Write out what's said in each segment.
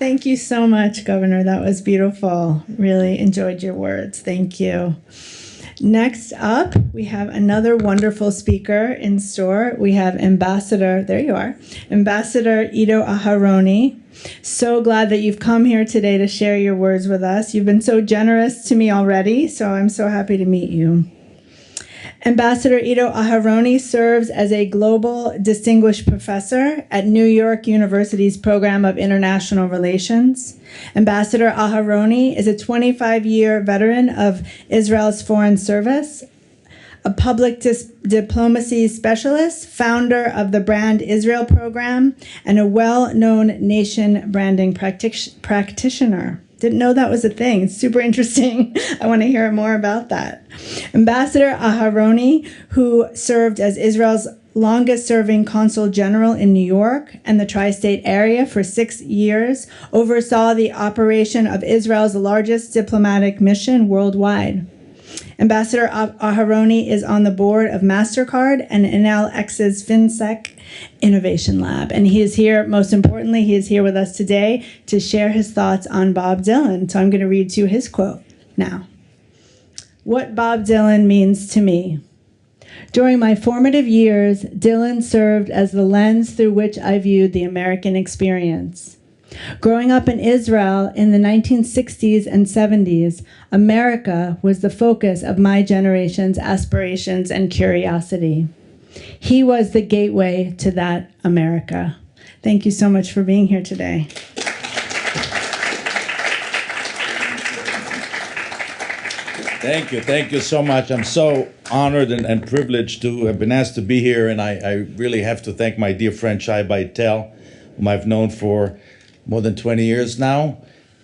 Thank you so much, Governor. That was beautiful. Really enjoyed your words. Thank you. Next up, we have another wonderful speaker in store. We have Ambassador, there you are, Ambassador Ido Aharoni. So glad that you've come here today to share your words with us. You've been so generous to me already, so I'm so happy to meet you. Ambassador Ido Aharoni serves as a Global Distinguished Professor at New York University's Program of International Relations. Ambassador Aharoni is a 25-year veteran of Israel's Foreign Service, a public diplomacy specialist, founder of the Brand Israel program, and a well-known nation branding practitioner. Didn't know that was a thing. It's super interesting. I want to hear more about that. Ambassador Aharoni, who served as Israel's longest-serving consul-general in New York and the tri-state area for 6 years, oversaw the operation of Israel's largest diplomatic mission worldwide. Ambassador Aharoni is on the board of Mastercard and Enel-X's FinSec Innovation Lab. And he is here, most importantly, he is here with us today to share his thoughts on Bob Dylan. So I'm going to read to you his quote now. What Bob Dylan means to me. During my formative years, Dylan served as the lens through which I viewed the American experience. Growing up in Israel in the 1960s and 70s, America was the focus of my generation's aspirations and curiosity. He was the gateway to that America. Thank you so much for being here today. Thank you so much. I'm so honored and privileged to have been asked to be here, and I really have to thank my dear friend Shai Baitel, whom I've known for more than 20 years now.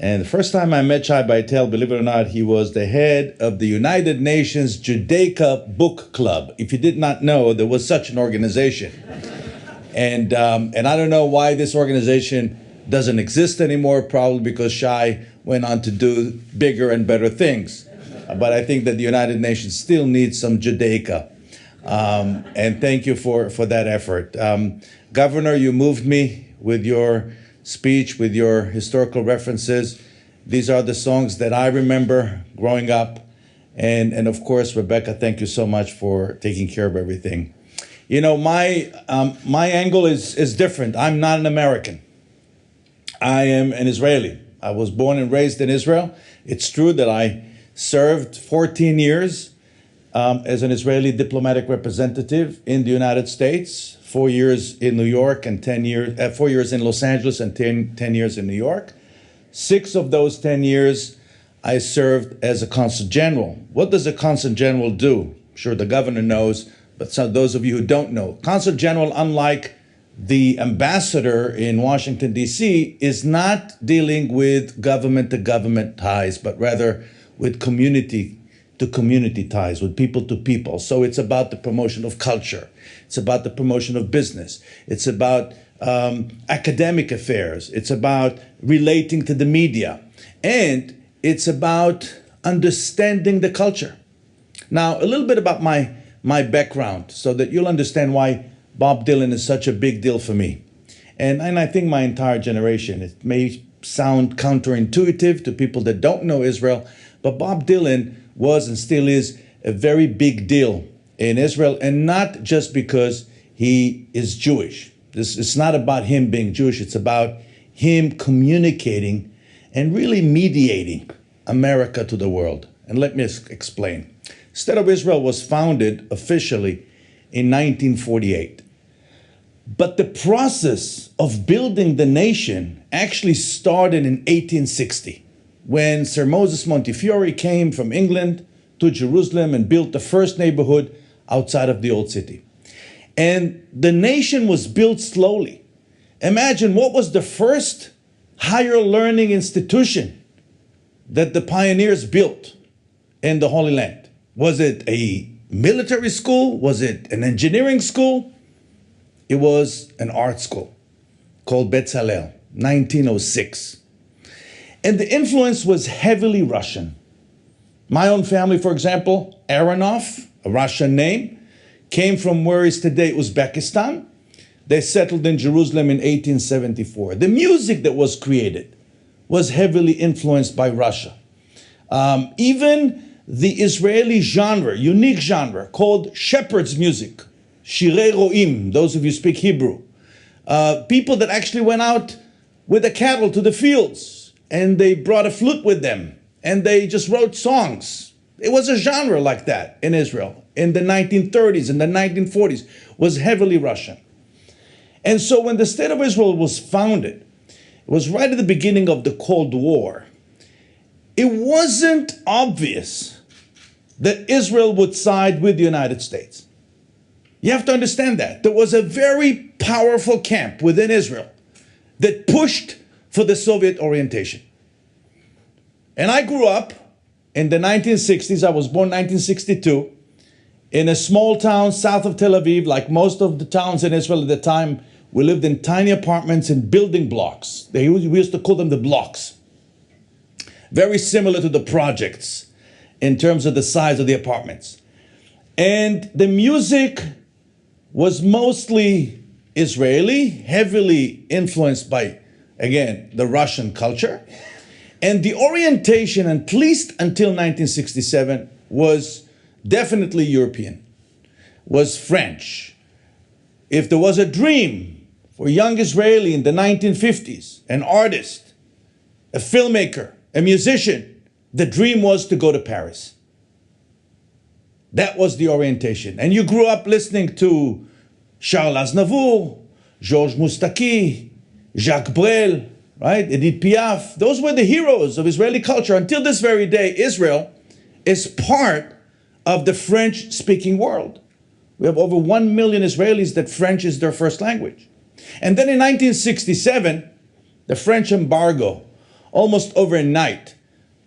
And the first time I met Shai Baitel, believe it or not, he was the head of the United Nations Judaica Book Club. If you did not know, there was such an organization. And I don't know why this organization doesn't exist anymore, probably because Shai went on to do bigger and better things. But I think that the United Nations still needs some Judaica. And thank you for that effort. Governor, you moved me with your speech, with your historical references. These are the songs that I remember growing up. And of course, Rebecca, thank you so much for taking care of everything. You know, my angle is different. I'm not an American. I am an Israeli. I was born and raised in Israel. It's true that I served 14 years as an Israeli diplomatic representative in the United States, 4 years in New York and 4 years in Los Angeles and 10 years in New York. 6 of those 10 years, I served as a consul-general. What does a consul-general do? I'm sure the governor knows, but those of you who don't know, consul-general, unlike the ambassador in Washington, D.C., is not dealing with government-to-government ties, but rather with community-to-community ties, with people-to-people. So it's about the promotion of culture. It's about the promotion of business. It's about academic affairs. It's about relating to the media. And it's about understanding the culture. Now, a little bit about my background so that you'll understand why Bob Dylan is such a big deal for me. And I think my entire generation. It may sound counterintuitive to people that don't know Israel, but Bob Dylan was and still is a very big deal in Israel, and not just because he is Jewish. It's not about him being Jewish. It's about him communicating and really mediating America to the world. And let me explain. State of Israel was founded officially in 1948. But the process of building the nation actually started in 1860, when Sir Moses Montefiore came from England to Jerusalem and built the first neighborhood outside of the old city. And the nation was built slowly. Imagine, what was the first higher learning institution that the pioneers built in the Holy Land? Was it a military school? Was it an engineering school? It was an art school called Betzalel, 1906. And the influence was heavily Russian. My own family, for example, Aronov, a Russian name, came from where is today Uzbekistan. They settled in Jerusalem in 1874. The music that was created was heavily influenced by Russia. Even the Israeli genre, unique genre, called shepherd's music, shirei ro'im, those of you speak Hebrew, people that actually went out with the cattle to the fields, and they brought a flute with them, and they just wrote songs. It was a genre like that in Israel in the 1930s and the 1940s, was heavily Russian. And so when the State of Israel was founded, it was right at the beginning of the Cold War. It wasn't obvious that Israel would side with the United States. You have to understand that. There was a very powerful camp within Israel that pushed for the Soviet orientation. And I grew up in the 1960s. I was born in 1962 in a small town south of Tel Aviv. Like most of the towns in Israel at the time, we lived in tiny apartments in building blocks. We used to call them the blocks. Very similar to the projects in terms of the size of the apartments. And the music was mostly Israeli, heavily influenced by, again, the Russian culture. And the orientation, at least until 1967, was definitely European, was French. If there was a dream for a young Israeli in the 1950s, an artist, a filmmaker, a musician, the dream was to go to Paris. That was the orientation. And you grew up listening to Charles Aznavour, Georges Moustaki, Jacques Brel, right? Edith Piaf. Those were the heroes of Israeli culture. Until this very day, Israel is part of the French-speaking world. We have over 1 million Israelis that French is their first language. And then in 1967, the French embargo, almost overnight,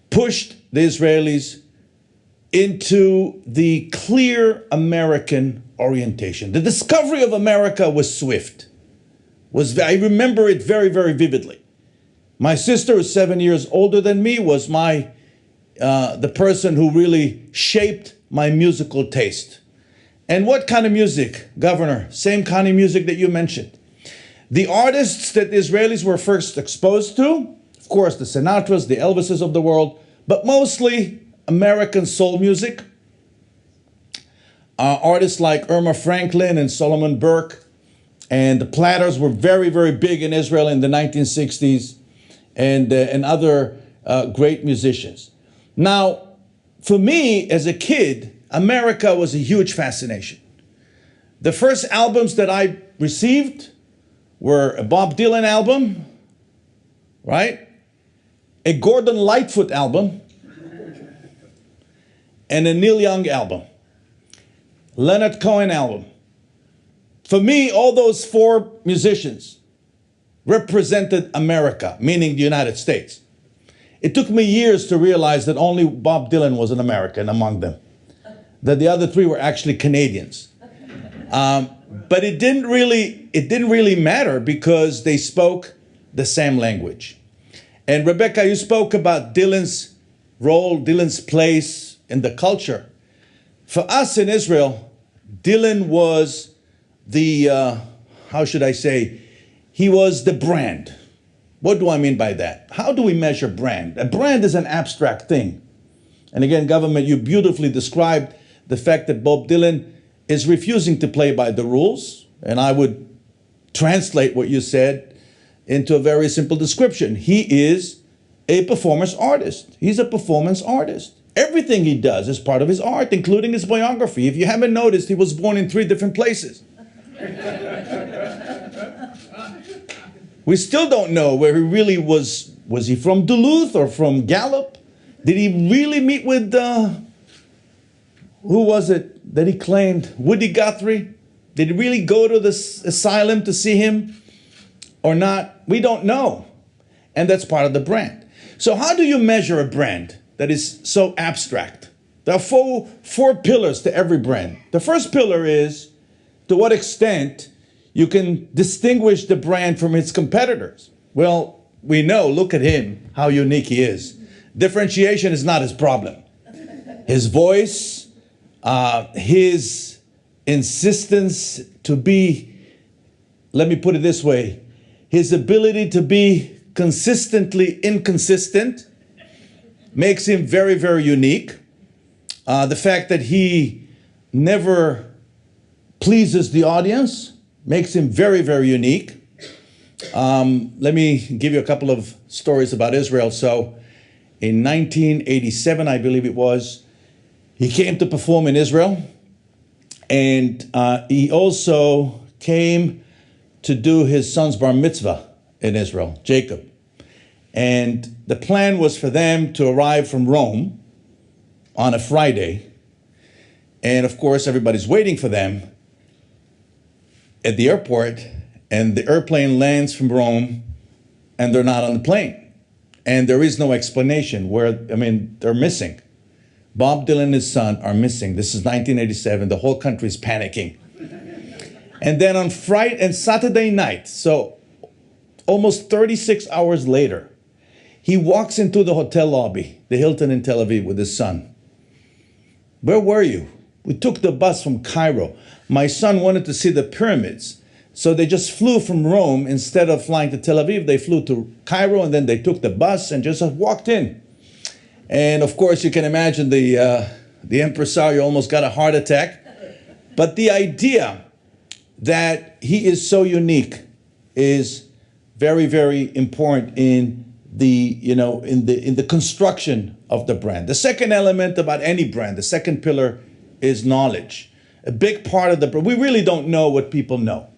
pushed the Israelis into the clear American orientation. The discovery of America was swift. I remember it very, very vividly. My sister, who's 7 years older than me, was the person who really shaped my musical taste. And what kind of music, Governor? Same kind of music that you mentioned. The artists that the Israelis were first exposed to, of course, the Sinatras, the Elvises of the world, but mostly American soul music. Artists like Irma Franklin and Solomon Burke and the Platters were very, very big in Israel in the 1960s, and other great musicians. Now, for me as a kid, America was a huge fascination. The first albums that I received were a Bob Dylan album, right? A Gordon Lightfoot album, and a Neil Young album, Leonard Cohen album. For me, all those four musicians represented America, meaning the United States. It took me years to realize that only Bob Dylan was an American among them, that the other three were actually Canadians. But it didn't really matter because they spoke the same language. And Rebecca, you spoke about Dylan's role, Dylan's place in the culture. For us in Israel, Dylan was the, how should I say, he was the brand. What do I mean by that? How do we measure brand? A brand is an abstract thing. And again, government, you beautifully described the fact that Bob Dylan is refusing to play by the rules. And I would translate what you said into a very simple description. He is a performance artist. He's a performance artist. Everything he does is part of his art, including his biography. If you haven't noticed, he was born in 3 different places. We still don't know where he really was. Was he from Duluth or from Gallup? Did he really meet with, who was it that he claimed? Woody Guthrie? Did he really go to this asylum to see him or not? We don't know. And that's part of the brand. So how do you measure a brand that is so abstract? There are four pillars to every brand. The first pillar is to what extent you can distinguish the brand from its competitors. Well, we know, look at him, how unique he is. Differentiation is not his problem. His voice, his insistence to be, let me put it this way, his ability to be consistently inconsistent makes him very, very unique. The fact that he never pleases the audience makes him very, very unique. Let me give you a couple of stories about Israel. So in 1987, I believe it was, he came to perform in Israel. And he also came to do his son's bar mitzvah in Israel, Jacob. And the plan was for them to arrive from Rome on a Friday. And of course, everybody's waiting for them at the airport. And the airplane lands from Rome and they're not on the plane. And there is no explanation they're missing. Bob Dylan and his son are missing. This is 1987. The whole country is panicking. And then on Friday and Saturday night, so almost 36 hours later, he walks into the hotel lobby, the Hilton in Tel Aviv, with his son. Where were you? We took the bus from Cairo. My son wanted to see the pyramids. So they just flew from Rome. Instead of flying to Tel Aviv, they flew to Cairo, and then they took the bus and just walked in. And of course, you can imagine the impresario almost got a heart attack. But the idea that he is so unique is very, very important in the construction of the brand. The second element about any brand, the second pillar, is knowledge. A big part of the brand, we really don't know what people know.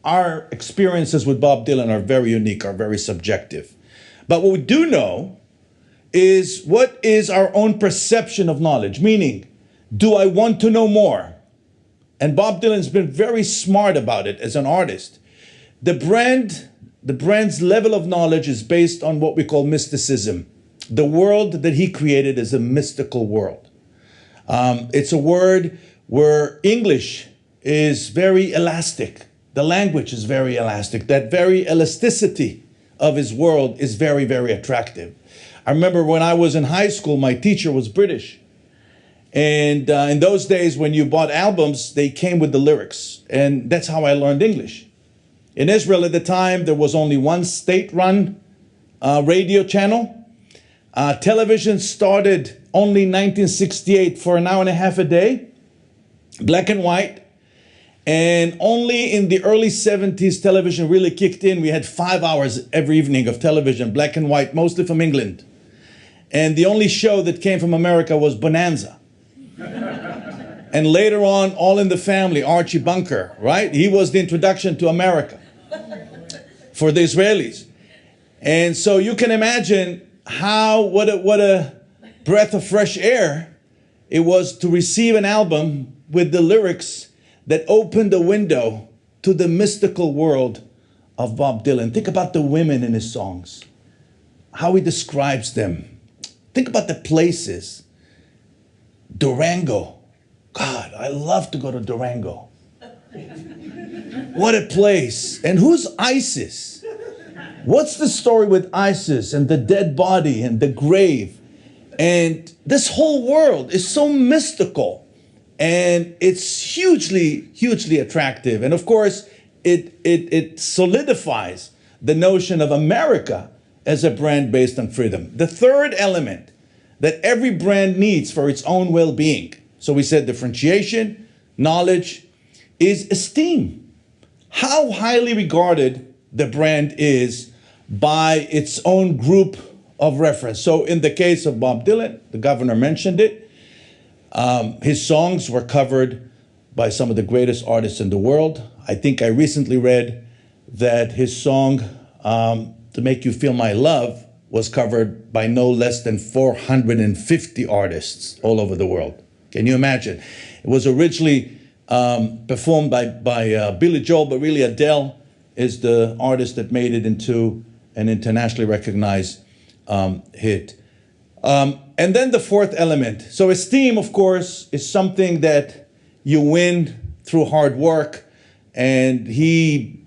Our experiences with Bob Dylan are very unique, are very subjective. But what we do know is what is our own perception of knowledge, meaning, do I want to know more? And Bob Dylan's been very smart about it as an artist. The brand's level of knowledge is based on what we call mysticism. The world that he created is a mystical world. It's a word where English is very elastic. The language is very elastic. That very elasticity of his world is very, very attractive. I remember when I was in high school, my teacher was British. And in those days, when you bought albums, they came with the lyrics. And that's how I learned English. In Israel at the time, there was only one state-run radio channel. Television started only in 1968 for an hour and a half a day, black and white. And only in the early 70s, television really kicked in. We had 5 hours every evening of television, black and white, mostly from England. And the only show that came from America was Bonanza. And later on, All in the Family, Archie Bunker, right? He was the introduction to America for the Israelis. And so you can imagine what a breath of fresh air it was to receive an album with the lyrics that opened the window to the mystical world of Bob Dylan. Think about the women in his songs, how he describes them. Think about the places. Durango. God, I love to go to Durango. What a place. And who's Isis? What's the story with Isis and the dead body and the grave? And this whole world is so mystical. And it's hugely, hugely attractive. And of course, it solidifies the notion of America as a brand based on freedom. The third element that every brand needs for its own well-being, so we said differentiation, knowledge, is esteem. How highly regarded the brand is by its own group of reference. So in the case of Bob Dylan, the governor mentioned it, his songs were covered by some of the greatest artists in the world. I think I recently read that his song, To Make You Feel My Love, was covered by no less than 450 artists all over the world. Can you imagine? It was originally performed by Billy Joel, but really Adele is the artist that made it into an internationally recognized hit. And then the fourth element. So esteem, of course, is something that you win through hard work. And he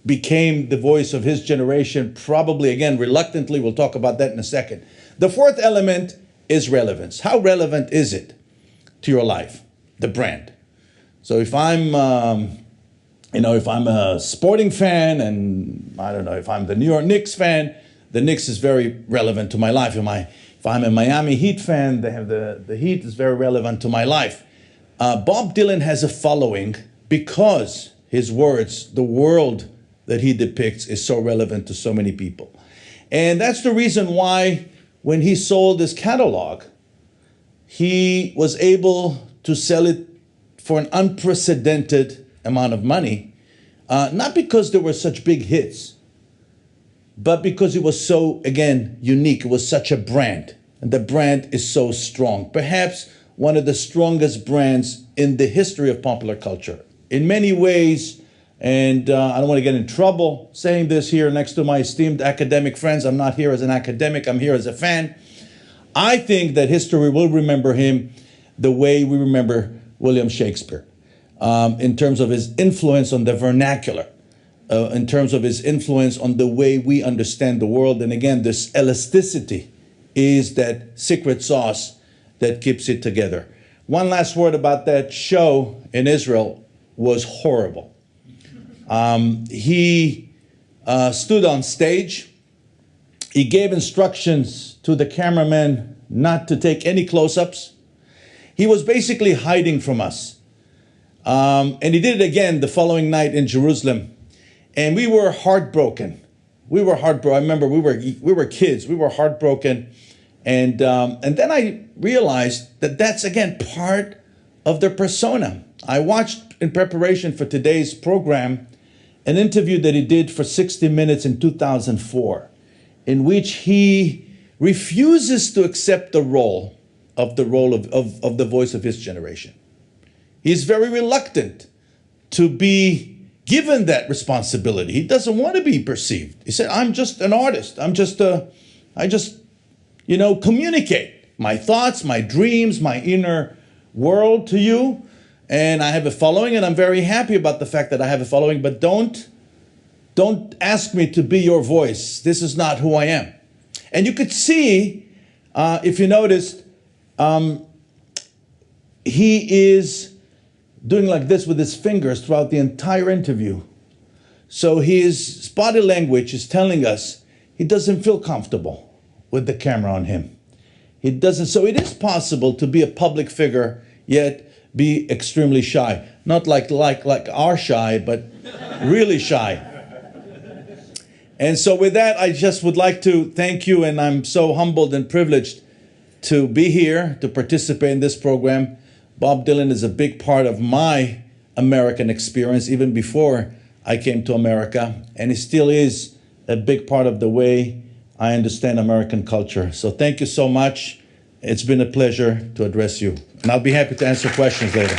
became the voice of his generation, probably, again, reluctantly. We'll talk about that in a second. The fourth element is relevance. How relevant is it to your life, the brand? So if I'm, if I'm a sporting fan, and I don't know, if I'm the New York Knicks fan, the Knicks is very relevant to my life. If I'm a Miami Heat fan, they have the Heat is very relevant to my life. Bob Dylan has a following because his words, the world that he depicts, is so relevant to so many people. And that's the reason why when he sold his catalog, he was able to sell it for an unprecedented amount of money, not because there were such big hits, but because it was so, again, unique. It was such a brand, and the brand is so strong. Perhaps one of the strongest brands in the history of popular culture. In many ways, and I don't want to get in trouble saying this here next to my esteemed academic friends. I'm not here as an academic, I'm here as a fan. I think that history will remember him the way we remember William Shakespeare, in terms of his influence on the vernacular, in terms of his influence on the way we understand the world. And again, this elasticity is that secret sauce that keeps it together. One last word about that show in Israel was horrible. He stood on stage. He gave instructions to the cameraman not to take any close-ups. He was basically hiding from us. And he did it again the following night in Jerusalem. And we were heartbroken. We were heartbroken. I remember we were kids. We were heartbroken. And then I realized that that's, again, part of their persona. I watched, in preparation for today's program, an interview that he did for 60 Minutes in 2004, in which he refuses to accept the role of the voice of his generation. He's very reluctant to be given that responsibility. He doesn't want to be perceived. He said, I'm just an artist. I just communicate my thoughts, my dreams, my inner world to you. And I have a following, and I'm very happy about the fact that I have a following, but don't ask me to be your voice. This is not who I am. And you could see, if you noticed, he is doing like this with his fingers throughout the entire interview. So his body language is telling us he doesn't feel comfortable with the camera on him. He doesn't. So it is possible to be a public figure, yet be extremely shy. Not like our shy, but really shy. And so with that, I just would like to thank you, and I'm so humbled and privileged to be here, to participate in this program. Bob Dylan is a big part of my American experience, even before I came to America, and he still is a big part of the way I understand American culture. So thank you so much. It's been a pleasure to address you, and I'll be happy to answer questions later.